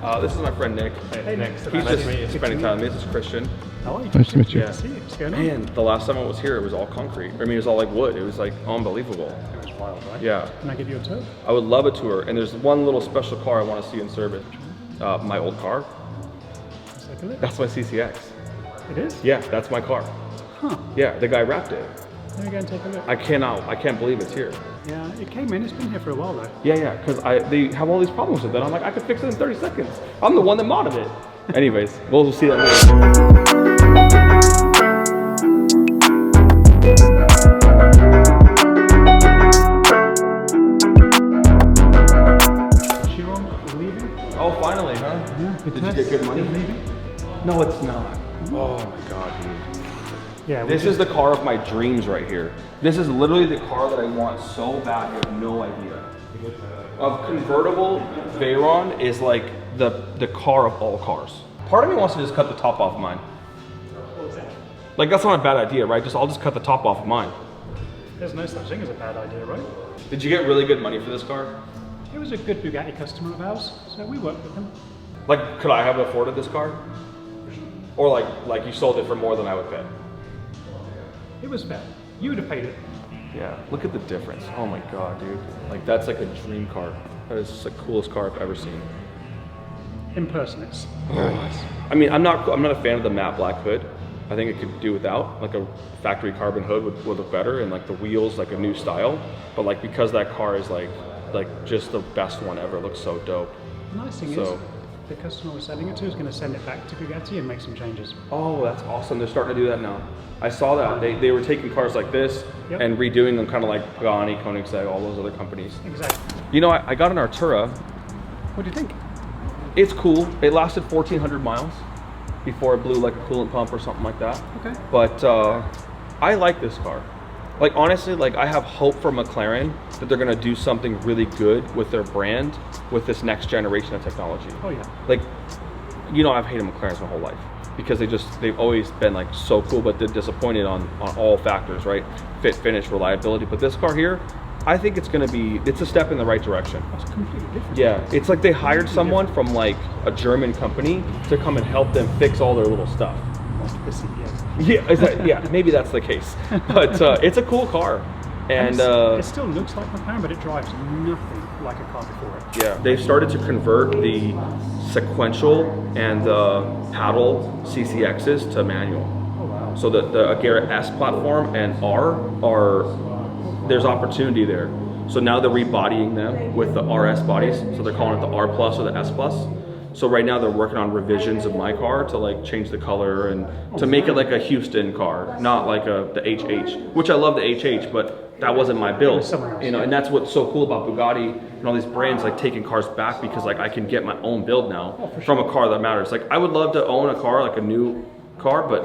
This is my friend Nick. Hey, Nick. He's just spending time with me. This is Christian. How are you? Nice to meet you. Yeah. What's going on? Man, the last time I was here, it was all concrete. I mean, it was all like wood. It was like unbelievable. It was wild, right? Yeah. Can I give you a tour? I would love a tour. And there's one little special car I want to see in service. My old car. Let's take a look. That's my CCX. It is? Yeah, that's my car. Huh. Yeah, the guy wrapped it. Let me go and take a look. I can't believe it's here. Yeah, it came in. It's been here for a while though. Yeah, because they have all these problems with it. I'm like, I could fix it in 30 seconds. I'm the one that modded it. Anyways, we'll see that later. Oh, finally, huh? Yeah. Did you get good money? No, it's not. Oh my God, dude. Yeah. This is the car of my dreams right here. This is literally the car that I want so bad, you have no idea. A convertible Veyron is like the car of all cars. Part of me wants to just cut the top off of mine. Like, that's not a bad idea, right? I'll just cut the top off of mine. There's no such thing as a bad idea, right? Did you get really good money for this car? It was a good Bugatti customer of ours, so we worked with them. Like, could I have afforded this car? Or like you sold it for more than I would pay? It was fair. You would have paid it. Yeah, look at the difference. Oh my God, dude. Like, that's like a dream car. That is the coolest car I've ever seen. In person, it's very nice. I mean, I'm not a fan of the matte black hood. I think it could do without. Like a factory carbon hood would look better, and like the wheels, like a new style. But like, because that car is like just the best one ever, it looks so dope. The nice thing is, the customer we're selling it to is going to send it back to Bugatti and make some changes. Oh, that's awesome. They're starting to do that now. I saw that. They were taking cars like this and redoing them kind of like Pagani, Koenigsegg, all those other companies. Exactly. You know, I got an Artura. What do you think? It's cool. It lasted 1,400 miles before it blew like a coolant pump or something like that. Okay. But I like this car. Like, honestly, like, I have hope for McLaren that they're gonna do something really good with their brand with this next generation of technology. Oh yeah. Like, you know, I've hated McLarens my whole life because they've always been like so cool, but they're disappointed on all factors, right? Fit, finish, reliability. But this car here, I think it's a step in the right direction. That's completely different. Yeah, it's like they hired someone from like a German company to come and help them fix all their little stuff. Yeah, maybe that's the case. But it's a cool car. And it still looks like McLaren, but it drives nothing like a car before it. Yeah, they've started to convert the sequential and the paddle CCXs to manual. Oh wow. So the Agera S platform and there's opportunity there. So now they're rebodying them with the RS bodies. So they're calling it the R Plus or the S Plus. So right now they're working on revisions of my car to like change the color and to make it like a Houston car, not like the HH, which I love the HH, but that wasn't my build. You know, and that's what's so cool about Bugatti and all these brands like taking cars back, because like I can get my own build now from a car that matters. Like, I would love to own a car, like a new car, but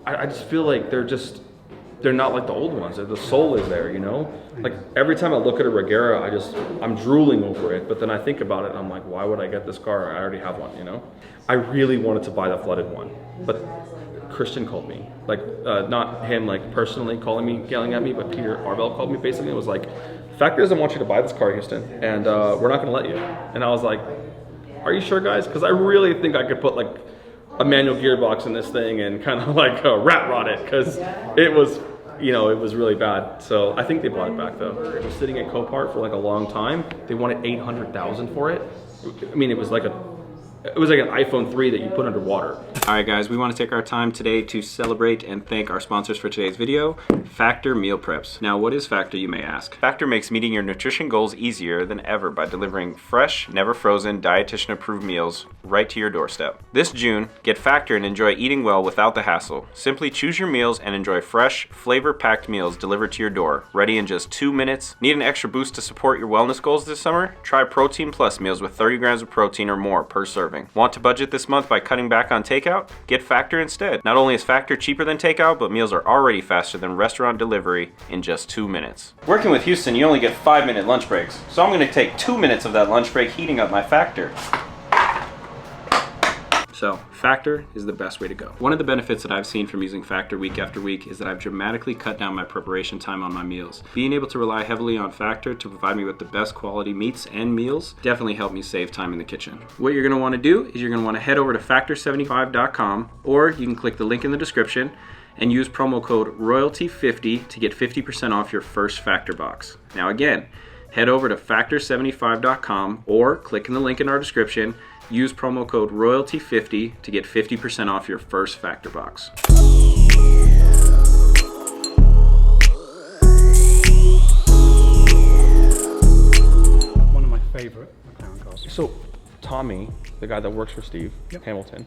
I just feel like they're not like the old ones. The soul is there, you know? Like, every time I look at a Regera, I'm drooling over it, but then I think about it and I'm like, why would I get this car? I already have one, you know? I really wanted to buy the flooded one, but Christian called me. Like, not him like personally calling me, yelling at me, but Peter Arbel called me basically and was like, factory doesn't want you to buy this car, Houston, and we're not gonna let you. And I was like, are you sure, guys? Because I really think I could put like a manual gearbox in this thing and kind of like rat rod it, because it was, you know, it was really bad. So I think they bought it back though. It was sitting at Copart for like a long time. They wanted 800,000 for it. I mean, it was like an iPhone 3 that you put underwater. All right, guys, we want to take our time today to celebrate and thank our sponsors for today's video, Factor Meal Preps. Now, what is Factor, you may ask? Factor makes meeting your nutrition goals easier than ever by delivering fresh, never frozen, dietitian-approved meals right to your doorstep. This June, get Factor and enjoy eating well without the hassle. Simply choose your meals and enjoy fresh, flavor-packed meals delivered to your door, ready in just 2 minutes. Need an extra boost to support your wellness goals this summer? Try Protein Plus meals with 30 grams of protein or more per serving. Want to budget this month by cutting back on takeout? Get Factor instead. Not only is Factor cheaper than takeout, but meals are already faster than restaurant delivery in just 2 minutes. Working with Houston, you only get 5-minute lunch breaks, so I'm going to take 2 minutes of that lunch break heating up my Factor. So Factor is the best way to go. One of the benefits that I've seen from using Factor week after week is that I've dramatically cut down my preparation time on my meals. Being able to rely heavily on Factor to provide me with the best quality meats and meals definitely helped me save time in the kitchen. What you're gonna wanna do is you're gonna wanna head over to factor75.com, or you can click the link in the description and use promo code ROYALTY50 to get 50% off your first Factor box. Now again, head over to factor75.com or click in the link in our description. Use promo code ROYALTY50 to get 50% off your first Factor box. One of my favorite McLaren cars. So Tommy, the guy that works for Steve Hamilton,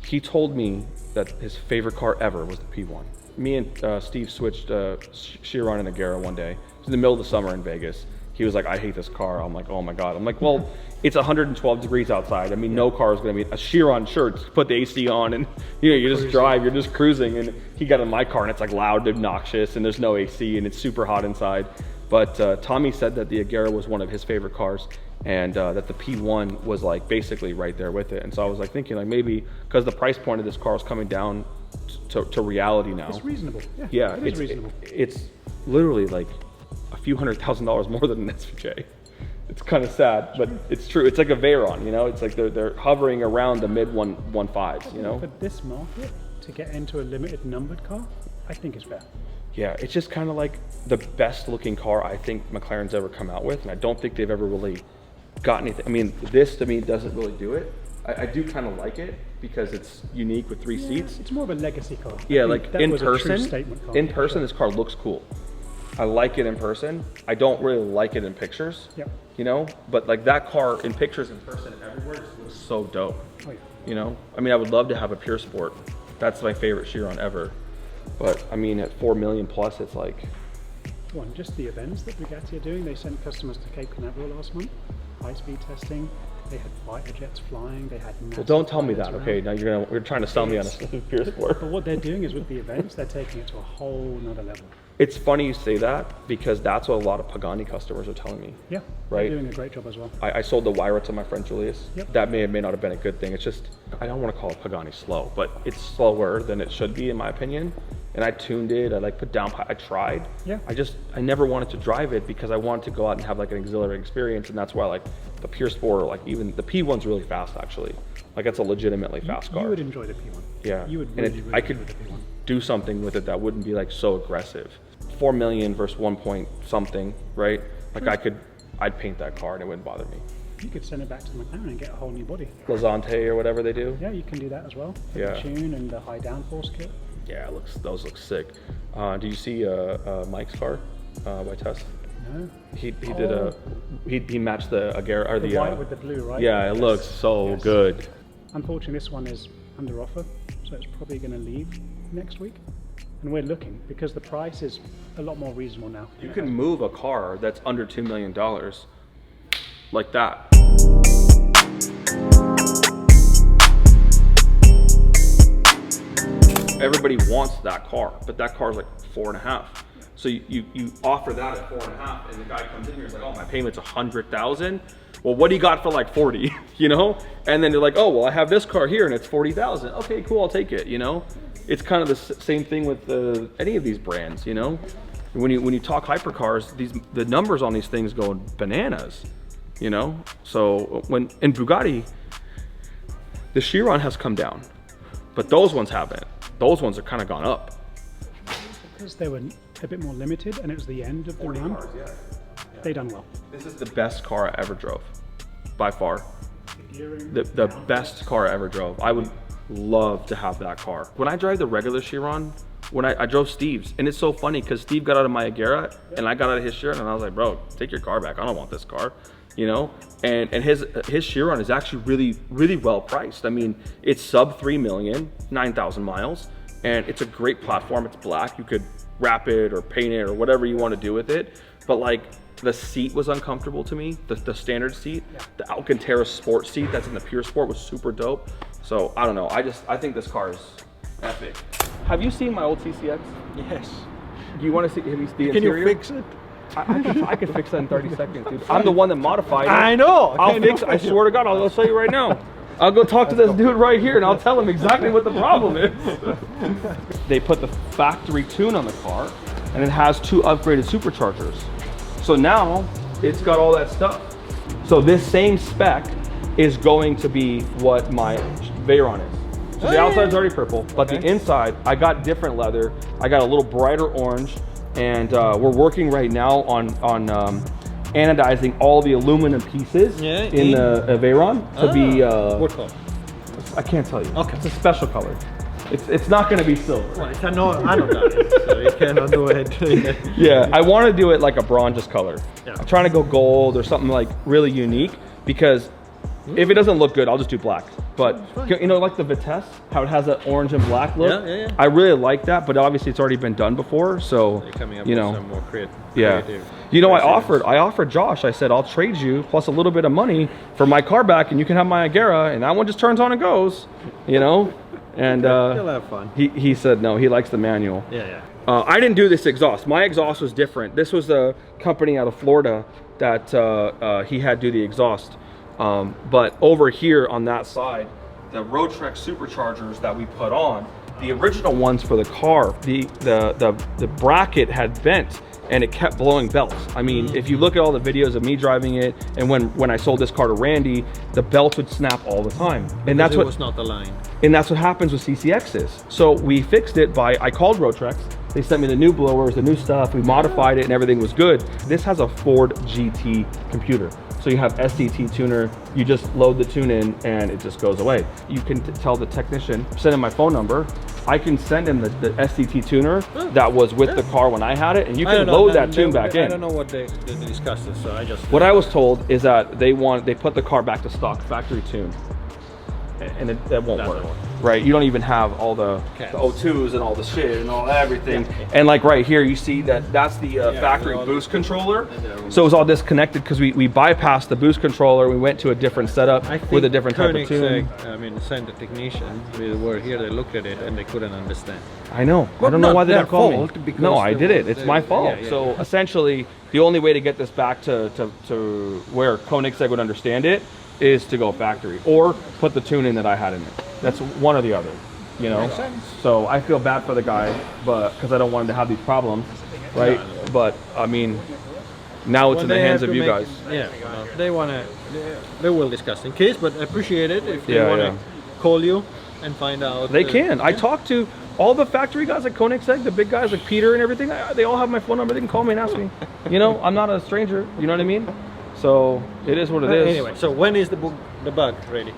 he told me that his favorite car ever was the P1. Me and Steve switched Chiron and Agera one day. It was in the middle of the summer in Vegas. He was like, I hate this car. I'm like, oh my God. I'm like, well, it's 112 degrees outside. I mean, no car is going to be a Chiron shirt. Put the AC on and you just drive, you're just cruising. And he got in my car and it's like loud, obnoxious, and there's no AC and it's super hot inside. But Tommy said that the Agera was one of his favorite cars, and that the P1 was like basically right there with it. And so I was like thinking like maybe because the price point of this car is coming down to reality now. It's reasonable. Yeah, it is reasonable. It's literally like a few $100,000 more than an SVJ. It's kind of sad, but it's true. It's like a Veyron, you know. It's like they're hovering around the mid 1.5s, you know. For this market, to get into a limited numbered car, I think is fair. Yeah, it's just kind of like the best looking car I think McLaren's ever come out with, and I don't think they've ever really got anything. I mean, this to me doesn't really do it. I do kind of like it because it's unique with 3 seats. It's more of a legacy car. Yeah, like in person, Sure. this car looks cool. I like it in person. I don't really like it in pictures. Yep. You know, but like that car in pictures, in person, everywhere just looks so dope. Oh, yeah. You know, I mean, I would love to have a Pure Sport. That's my favorite Chiron ever. But I mean, at 4 million plus, it's like. One, just the events that Bugatti are doing. They sent customers to Cape Canaveral last month, high-speed testing. They had fighter jets flying. They had. Well, don't tell me that, okay? Now you're trying to sell me on a Pure Sport. But what they're doing is with the events, they're taking it to a whole nother level. It's funny you say that because that's what a lot of Pagani customers are telling me. Yeah, right. They're doing a great job as well. I sold the Wyra to my friend Julius. Yep. That may not have been a good thing. It's just, I don't want to call it Pagani slow, but it's slower than it should be in my opinion. And I tuned it, I like put down, I tried. Yeah. I never wanted to drive it because I wanted to go out and have like an exhilarating experience, and that's why like the Pure Sport, or like even the P1's really fast actually. Like it's a legitimately fast car. You would enjoy the P1. Yeah. You would and really I enjoy could the P1. do something with it that wouldn't be like so aggressive. 4 million versus 1 point something, right? Like I'd paint that car and it wouldn't bother me. You could send it back to the McLaren and get a whole new body. Lazante or whatever they do. Yeah, you can do that as well. Yeah. The tune and the high downforce kit. Yeah, those look sick. Do you see Mike's car by Tess? No. He matched the Agera or The white with the blue, right? Yeah, it looks so good. Unfortunately, this one is under offer, so it's probably going to leave next week. And we're looking because the price is a lot more reasonable now. You can move a car that's under $2 million like that. Everybody wants that car, but that car's like 4.5. So you offer that at 4.5, and the guy comes in here and is like, oh, my payment's 100,000. Well, what do you got for like 40? You know? And then they're like, oh, well, I have this car here and it's 40,000. Okay, cool, I'll take it. You know? It's kind of the same thing with any of these brands. You know? When you talk hypercars, the numbers on these things go bananas. You know? So in Bugatti, the Chiron has come down, but those ones haven't. Those ones are kind of gone up. Because they were a bit more limited and it was the end of the run. Cars, yeah. They done well. This is the best car I ever drove, by far. The best car I ever drove. I would love to have that car. When I drive the regular Chiron, when I drove Steve's, and it's so funny because Steve got out of my Agera and I got out of his Chiron, and I was like, bro, take your car back. I don't want this car. You know, and his Chiron is actually really well priced. I mean, it's sub 3 million, 9,000 miles, and it's a great platform. It's black. You could wrap it or paint it or whatever you want to do with it. But like the seat was uncomfortable to me. The standard seat, the Alcantara Sport seat that's in the Pure Sport was super dope. So I don't know. I think this car is epic. Have you seen my old CCX? Yes. Do you want to see? Have you seen the Can interior? you fix it? I could fix that in 30 seconds, dude. I'm the one that modified it. I know. I'll fix it. I swear to God, I'll show you right now. I'll go talk to this dude right here and I'll tell him exactly what the problem is. They put the factory tune on the car and it has 2 upgraded superchargers. So now it's got all that stuff. So this same spec is going to be what my Veyron is. So the outside's already purple, but the inside, I got different leather. I got a little brighter orange, and we're working right now on anodizing all the aluminum pieces in the Veyron to be. What color? I can't tell you. Okay. It's a special color. It's not going to be silver. Well, it's anodized, so you cannot do it. Yeah, I want to do it like a bronze color. Yeah. I'm trying to go gold or something like really unique, because if it doesn't look good, I'll just do black. But you know, like the Vitesse, how it has that orange and black look. Yeah. I really like that, but obviously it's already been done before, so You're coming up you with know, some more creative. you know, I offered Josh. I said I'll trade you plus a little bit of money for my car back, and you can have my Agera, and that one just turns on and goes. You know, and You'll have fun. he said no, he likes the manual. Yeah. I didn't do this exhaust. My exhaust was different. This was a company out of Florida that he had do the exhaust. But over here on that side, the Roadtrek superchargers that we put on, the original ones for the car, the bracket had bent and it kept blowing belts. I mean, if you look at all the videos of me driving it, and when I sold this car to Randy, the belts would snap all the time. And that's what was not aligned. And that's what happens with CCXs. So we fixed it by, I called Roadtrek. They sent me the new blowers, the new stuff. We modified it and everything was good. This has a Ford GT computer. So you have SDT tuner, you just load the tune in and it just goes away. You can tell the technician, send him my phone number. I can send him the SDT tuner that was with the car when I had it, and you can load that tune back in. I don't know what they discussed this, so I just... What I was told is that they put the car back to stock, factory tune. And it won't work, right? You don't even have all the O2s and all the shit and all everything. And like right here, you see that's the factory boost controller. So it was all disconnected because we bypassed the boost controller. We went to a different setup with a different type of tune. I mean, sent a technician. We were here, they looked at it and they couldn't understand. I know. I don't know why they didn't call me. No, I did it. It's my fault. So essentially, the only way to get this back to where Koenigsegg would understand it is to go factory or put the tune in that I had in it. That's one or the other, you know. Makes sense. So I feel bad for the guy, but because I don't want him to have these problems, right? But I mean, now it's in the hands of you guys. Yeah, well, they will discuss in case, but I appreciate it if they want to call you and find out. They can. I talked to all the factory guys at Koenigsegg, the big guys like Peter and everything. They all have my phone number. They can call me and ask me. You know, I'm not a stranger. You know what I mean? So it is what it is. Anyway, so when is the bug ready?